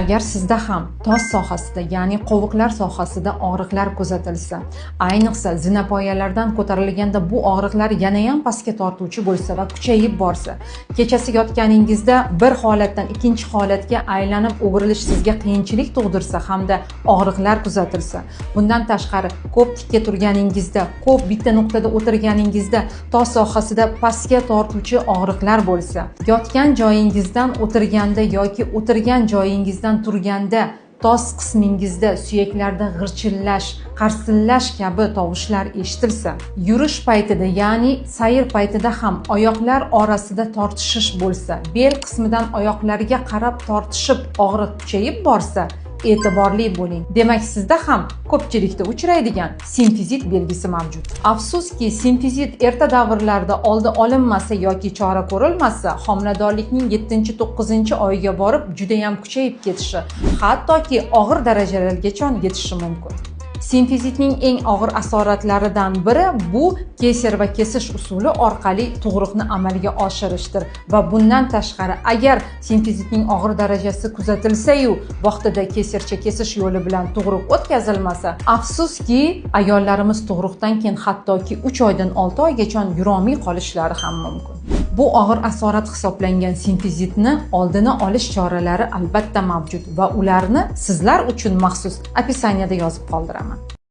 Agar sizda ham tos sohasida, ya'ni qovuqlar sohasida og'riqlar kuzatilsa, ayniqsa zinapoyalardan ko'tarilganda bu og'riqlar yana ham pastga tortuvchi bo'lsa va kuchayib borsa, kechasi yotganingizda bir holatdan ikkinchi holatga aylanib o'girilish sizga qiyinchilik tug'dirsa hamda og'riqlar kuzatilsa, bundan tashqari ko'p tikka turganingizda, ko'p bitta nuqtada o'tirganingizda tos sohasida pastga tortuvchi og'riqlar bo'lsa, yotgan joyingizdan o'tirganda yoki o'tirgan joyingizdan turganda tos qismingizda suyaklarda g'irchillash, qarsillash kabi tovushlar eshitilsa, yurish paytida, ya'ni sayr paytida ham oyoqlar orasida tortishish bo'lsa, bel qismidan oyoqlarga qarab tortishib og'riq kuchayib borsa, e'tiborli bo'ling. Demak, sizda ham ko'pchilikda uchraydigan simfizit belgisi mavjud. Afsuski, simfizit erta davrlarda oldi olinmasa yoki chora ko'rilmasa, homiladorlikning 7-9 oyiga borib juda ham kuchayib ketishi, hattoki og'ir darajalargacha yetishi mumkin. Simfizitning eng og'ir asoratlaridan biri bu keser va kesish usuli orqali tug'ruqni amalga oshirishdir va bundan tashqari, agar simfizitning og'ir darajasi kuzatilsa-yu, vaqtida kesarcha kesish yo'li bilan tug'ruq o'tkazilmasa, afsuski, ayollarimiz tug'ruqdan keyin hattoki 3 oydan 6 oygacha yurolmay qolishlari ham mumkin. Bu og'ir asorat hisoblangan simfizitni oldini olish choralari albatta mavjud va ularni sizlar uchun maxsus opisaniyada yozib qoldiraman.